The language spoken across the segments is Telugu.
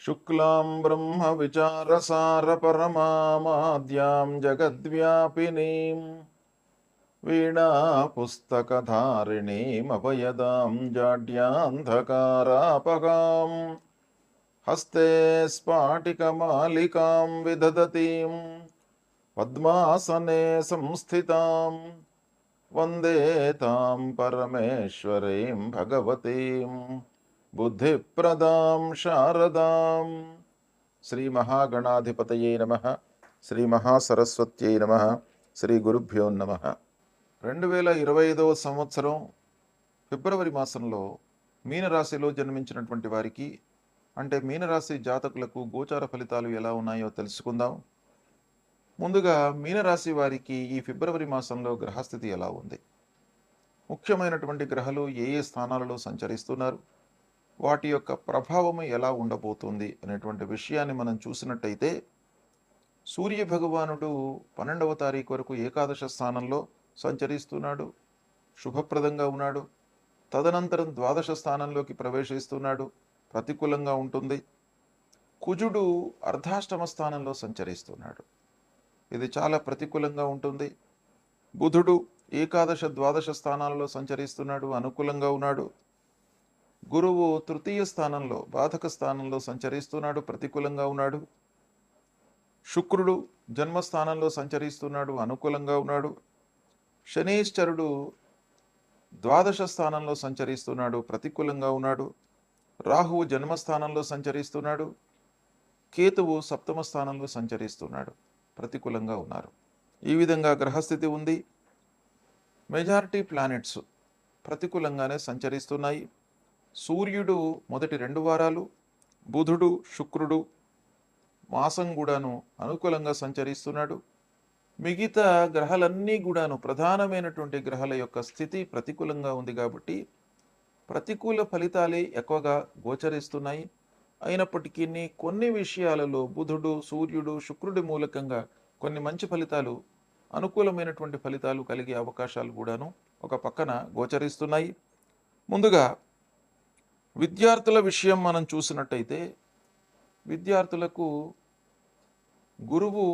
శుక్లాం బ్రహ్మ విచారసారపరమామాద్యాం జగద్వ్యాపినీం వీణాపుస్తకధారిణీమభయదాం జాడ్యాన్ధకారాపగాం హస్తే స్ఫాటికమాలికాం విదధతీం పద్మాసనే సంస్థితాం వందే తాం పరమేశ్వరీం భగవతీం బుద్ధిప్రదాం శారదాం. శ్రీ మహాగణాధిపతయే నమః. శ్రీ మహాసరస్వత్యై నమః. శ్రీ గురుభ్యో నమః. 2025 సంవత్సరం ఫిబ్రవరి మాసంలో మీనరాశిలో జన్మించినటువంటి వారికి, అంటే మీనరాశి జాతకులకు గోచార ఫలితాలు ఎలా ఉన్నాయో తెలుసుకుందాం. ముందుగా మీనరాశి వారికి ఈ ఫిబ్రవరి మాసంలో గ్రహస్థితి ఎలా ఉంది, ముఖ్యమైనటువంటి గ్రహాలు ఏ ఏ స్థానాలలో సంచరిస్తున్నారు, వాటి యొక్క ప్రభావం ఎలా ఉండబోతుంది అనేటువంటి విషయాన్ని మనం చూసినట్టయితే, సూర్య భగవానుడు 12వ తారీఖు వరకు ఏకాదశ స్థానంలో సంచరిస్తున్నాడు, శుభప్రదంగా ఉన్నాడు. తదనంతరం ద్వాదశ స్థానంలోకి ప్రవేశిస్తున్నాడు, ప్రతికూలంగా ఉంటుంది. కుజుడు అర్ధాష్టమ స్థానంలో సంచరిస్తున్నాడు, ఇది చాలా ప్రతికూలంగా ఉంటుంది. బుధుడు ఏకాదశ ద్వాదశ స్థానాలలో సంచరిస్తున్నాడు, అనుకూలంగా ఉన్నాడు. గురువు తృతీయ స్థానంలో బాధక స్థానంలో సంచరిస్తున్నాడు, ప్రతికూలంగా ఉన్నాడు. శుక్రుడు జన్మస్థానంలో సంచరిస్తున్నాడు, అనుకూలంగా ఉన్నాడు. శనీశ్వరుడు ద్వాదశ స్థానంలో సంచరిస్తున్నాడు, ప్రతికూలంగా ఉన్నాడు. రాహువు జన్మస్థానంలో సంచరిస్తున్నాడు. కేతువు సప్తమ స్థానంలో సంచరిస్తున్నాడు, ప్రతికూలంగా ఉన్నారు. ఈ విధంగా గ్రహస్థితి ఉంది. మెజారిటీ ప్లానెట్స్ ప్రతికూలంగానే సంచరిస్తున్నాయి. సూర్యుడు మొదటి 2 వారాలు, బుధుడు శుక్రుడు మాసం కూడాను అనుకూలంగా సంచరిస్తున్నాడు. మిగతా గ్రహాలన్నీ కూడాను, ప్రధానమైనటువంటి గ్రహాల యొక్క స్థితి ప్రతికూలంగా ఉంది కాబట్టి ప్రతికూల ఫలితాలే ఎక్కువగా గోచరిస్తున్నాయి. అయినప్పటికీ కొన్ని విషయాలలో బుధుడు సూర్యుడు శుక్రుడి మూలకంగా కొన్ని మంచి ఫలితాలు, అనుకూలమైనటువంటి ఫలితాలు కలిగే అవకాశాలు కూడాను ఒక పక్కన గోచరిస్తున్నాయి. ముందుగా విద్యార్థుల విషయం మనం చూసినట్టయితే, విద్యార్థులకు గురువు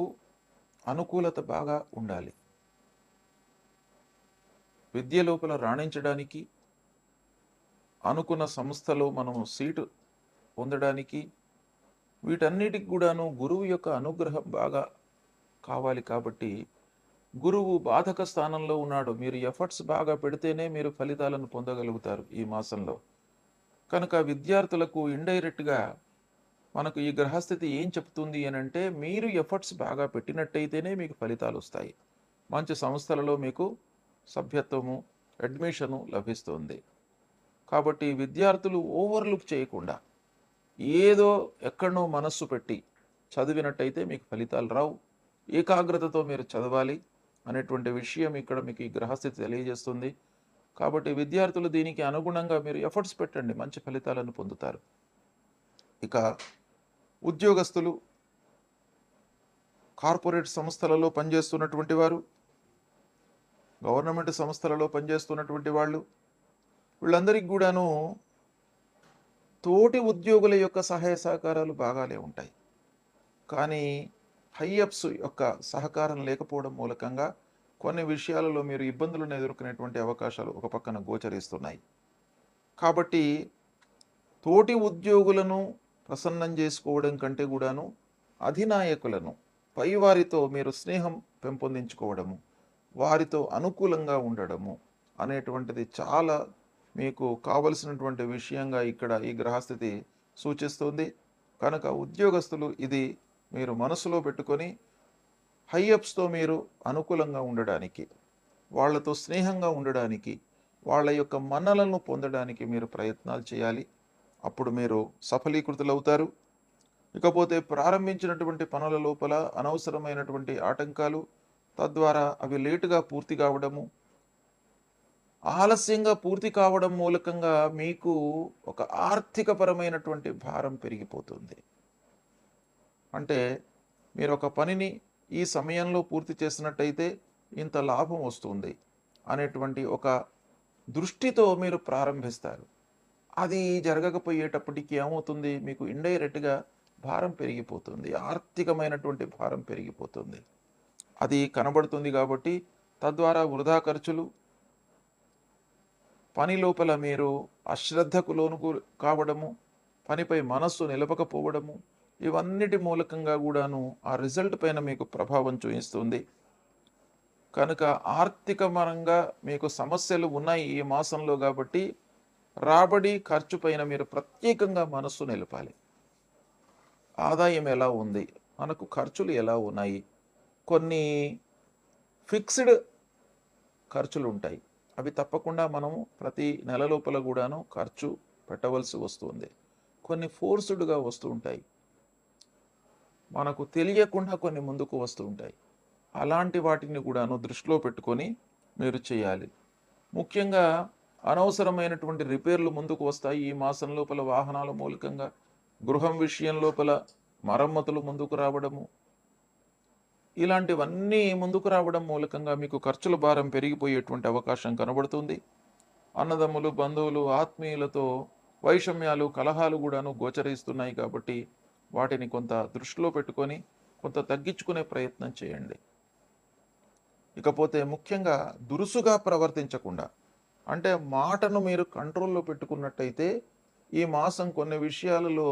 అనుకూలత బాగా ఉండాలి. విద్య లోపల రాణించడానికి, అనుకున్న సంస్థలో మనం సీటు పొందడానికి, వీటన్నిటికి కూడాను గురువు యొక్క అనుగ్రహం బాగా కావాలి. కాబట్టి గురువు బాధక స్థానంలో ఉన్నాడు. మీరు ఎఫర్ట్స్ బాగా పెడితేనే మీరు ఫలితాలను పొందగలుగుతారు ఈ మాసంలో. కనుక విద్యార్థులకు ఇండైరెక్ట్గా మనకు ఈ గ్రహస్థితి ఏం చెప్తుంది అని అంటే, మీరు ఎఫర్ట్స్ బాగా పెట్టినట్టయితేనే మీకు ఫలితాలు వస్తాయి. మంచి సంస్థలలో మీకు సభ్యత్వము, అడ్మిషను లభిస్తుంది. కాబట్టి విద్యార్థులు ఓవర్లుక్ చేయకుండా ఏదో ఎక్కడనో మనస్సు పెట్టి చదివినట్టయితే మీకు ఫలితాలు రావు. ఏకాగ్రతతో మీరు చదవాలి అనేటువంటి విషయం ఇక్కడ మీకు ఈ గ్రహస్థితి తెలియజేస్తుంది. కాబట్టి విద్యార్థులు దీనికి అనుగుణంగా మీరు ఎఫర్ట్స్ పెట్టండి, మంచి ఫలితాలను పొందుతారు. ఇక ఉద్యోగస్తులు, కార్పొరేట్ సంస్థలలో పనిచేస్తున్నటువంటి వారు, గవర్నమెంట్ సంస్థలలో పనిచేస్తున్నటువంటి వాళ్ళు, వీళ్ళందరికీ కూడాను తోటి ఉద్యోగుల యొక్క సహాయ సహకారాలు బాగానే ఉంటాయి. కానీ హైఅప్స్ యొక్క సహకారం లేకపోవడం మూలకంగా కొన్ని విషయాలలో మీరు ఇబ్బందులను ఎదుర్కొనేటువంటి అవకాశాలు ఒక పక్కన గోచరిస్తున్నాయి. కాబట్టి తోటి ఉద్యోగులను ప్రసన్నం చేసుకోవడం కంటే కూడాను అధినాయకులను, పైవారితో మీరు స్నేహం పెంపొందించుకోవడము, వారితో అనుకూలంగా ఉండడము అనేటువంటిది చాలా మీకు కావలసినటువంటి విషయంగా ఇక్కడ ఈ గ్రహస్థితి సూచిస్తుంది. కనుక ఉద్యోగస్తులు ఇది మీరు మనసులో పెట్టుకొని హైఅప్స్తో మీరు అనుకూలంగా ఉండడానికి, వాళ్ళతో స్నేహంగా ఉండడానికి, వాళ్ళ యొక్క మన్నలను పొందడానికి మీరు ప్రయత్నాలు చేయాలి. అప్పుడు మీరు సఫలీకృతులవుతారు. ఇకపోతే ప్రారంభించినటువంటి పనుల లోపల అనవసరమైనటువంటి ఆటంకాలు, తద్వారా అవి లేటుగా పూర్తి కావడము, ఆలస్యంగా పూర్తి కావడం మూలకంగా మీకు ఒక ఆర్థికపరమైనటువంటి భారం పెరిగిపోతుంది. అంటే మీరు ఒక పనిని ఈ సమయంలో పూర్తి చేసినట్టయితే ఇంత లాభం వస్తుంది అనేటువంటి ఒక దృష్టితో మీరు ప్రారంభిస్తారు. అది జరగకపోయేటప్పటికి ఏమవుతుంది, మీకు ఇండైరెక్ట్గా భారం పెరిగిపోతుంది. ఆర్థికమైనటువంటి భారం పెరిగిపోతుంది. అది కనబడుతుంది కాబట్టి తద్వారా వృధా ఖర్చులు, పని లోపల మీరు అశ్రద్ధకు లోనుకు కావడము, పనిపై మనస్సు నిలపకపోవడము, ఇవన్నిటి మూలకంగా కూడాను ఆ రిజల్ట్ పైన మీకు ప్రభావం చూపిస్తుంది. కనుక ఆర్థికపరంగా మీకు సమస్యలు ఉన్నాయి ఈ మాసంలో కాబట్టి రాబడి ఖర్చు పైన మీరు ప్రత్యేకంగా మనస్సు నిలపాలి. ఆదాయం ఎలా ఉంది, మనకు ఖర్చులు ఎలా ఉన్నాయి, కొన్ని ఫిక్స్డ్ ఖర్చులు ఉంటాయి. అవి తప్పకుండా మనము ప్రతి నెల లోపల కూడాను ఖర్చు పెట్టవలసి వస్తుంది. కొన్ని ఫోర్స్డ్గా వస్తూ ఉంటాయి, మనకు తెలియకుండా కొన్ని ముందుకు వస్తూ ఉంటాయి. అలాంటి వాటిని కూడాను దృష్టిలో పెట్టుకొని మీరు చేయాలి. ముఖ్యంగా అనవసరమైనటువంటి రిపేర్లు ముందుకు వస్తాయి ఈ మాసం లోపల. వాహనాల మూలకంగా గృహం విషయం లోపల మరమ్మతులు ముందుకు రావడము, ఇలాంటివన్నీ ముందుకు రావడం మూలకంగా మీకు ఖర్చుల భారం పెరిగిపోయేటువంటి అవకాశం కనబడుతుంది. అన్నదమ్ములు, బంధువులు, ఆత్మీయులతో వైషమ్యాలు, కలహాలు కూడాను గోచరిస్తున్నాయి కాబట్టి వాటిని కొంత దృష్టిలో పెట్టుకొని కొంత తగ్గించుకునే ప్రయత్నం చేయండి. ఇకపోతే ముఖ్యంగా దురుసుగా ప్రవర్తించకుండా, అంటే మాటను మీరు కంట్రోల్లో పెట్టుకున్నట్టయితే ఈ మాసం కొన్ని విషయాలలో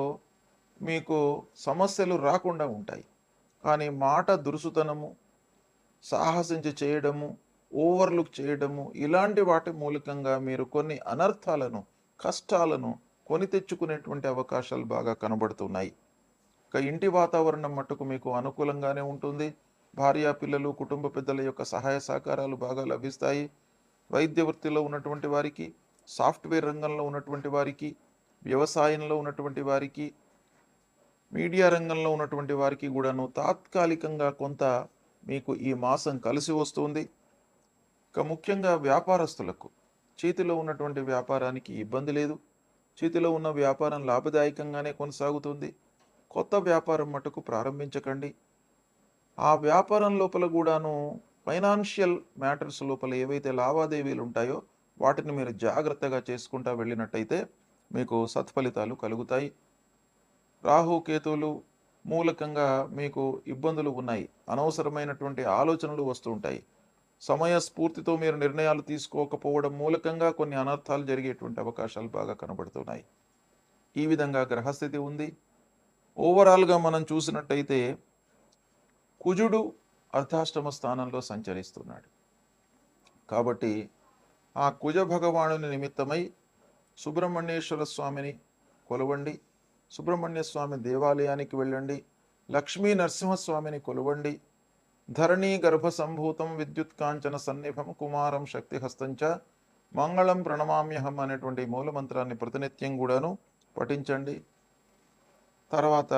మీకు సమస్యలు రాకుండా ఉంటాయి. కానీ మాట దురుసుతనము, సాహసించి చేయడము, ఓవర్లుక్ చేయడము, ఇలాంటి వాటి మూలకంగా మీరు కొన్ని అనర్థాలను, కష్టాలను కొని తెచ్చుకునేటువంటి అవకాశాలు బాగా కనబడుతున్నాయి. ఇక ఇంటి వాతావరణం మట్టుకు మీకు అనుకూలంగానే ఉంటుంది. భార్య, పిల్లలు, కుటుంబ పెద్దల యొక్క సహాయ సహకారాలు బాగా లభిస్తాయి. వైద్య వృత్తిలో ఉన్నటువంటి వారికి, సాఫ్ట్వేర్ రంగంలో ఉన్నటువంటి వారికి, వ్యవసాయంలో ఉన్నటువంటి వారికి, మీడియా రంగంలో ఉన్నటువంటి వారికి కూడాను తాత్కాలికంగా కొంత మీకు ఈ మాసం కలిసి వస్తుంది. ఇక ముఖ్యంగా వ్యాపారస్తులకు చేతిలో ఉన్నటువంటి వ్యాపారానికి ఇబ్బంది లేదు. చేతిలో ఉన్న వ్యాపారం లాభదాయకంగానే కొనసాగుతుంది. కొత్త వ్యాపారం మటుకు ప్రారంభించకండి. ఆ వ్యాపారం లోపల కూడాను ఫైనాన్షియల్ మ్యాటర్స్ లోపల ఏవైతే లావాదేవీలు ఉంటాయో వాటిని మీరు జాగ్రత్తగా చేసుకుంటూ వెళ్ళినట్టయితే మీకు సత్ఫలితాలు కలుగుతాయి. రాహుకేతువులు మూలకంగా మీకు ఇబ్బందులు ఉన్నాయి. అనవసరమైనటువంటి ఆలోచనలు వస్తూ ఉంటాయి. సమయస్ఫూర్తితో మీరు నిర్ణయాలు తీసుకోకపోవడం మూలకంగా కొన్ని అనర్థాలు జరిగేటువంటి అవకాశాలు బాగా కనబడుతున్నాయి. ఈ విధంగా గ్రహస్థితి ఉంది. ఓవరాల్గా మనం చూసినట్టయితే కుజుడు అర్ధాష్టమ స్థానంలో సంచరిస్తున్నాడు కాబట్టి ఆ కుజ భగవానుని నిమిత్తమై సుబ్రహ్మణ్యేశ్వర స్వామిని కొలవండి. సుబ్రహ్మణ్య స్వామి దేవాలయానికి వెళ్ళండి. లక్ష్మీ నరసింహస్వామిని కొలవండి. ధరణీ గర్భ సంభూతం విద్యుత్ కాంచన సన్నిభం కుమారం శక్తిహస్తంచ మంగళం ప్రణమామ్యహం అనేటువంటి మూలమంత్రాన్ని ప్రతినిత్యం కూడాను పఠించండి. తర్వాత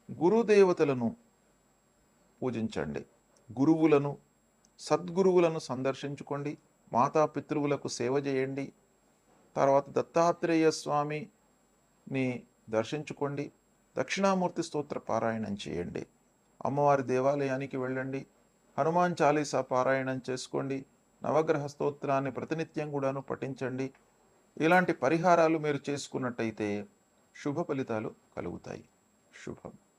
గురుదేవతలను పూజించండి. గురువులను, సద్గురువులను సందర్శించుకోండి. మాతాపితృవులకు సేవ చేయండి. తర్వాత దత్తాత్రేయ స్వామిని దర్శించుకోండి. దక్షిణామూర్తి స్తోత్ర పారాయణం చేయండి. అమ్మవారి దేవాలయానికి వెళ్ళండి. హనుమాన్ చాలీసా పారాయణం చేసుకోండి. నవగ్రహ స్తోత్రాన్ని ప్రతినిత్యం కూడాను పఠించండి. ఇలాంటి పరిహారాలు మీరు చేసుకున్నట్టయితే శుభ ఫలితాలు కలుగుతాయి. శుభం.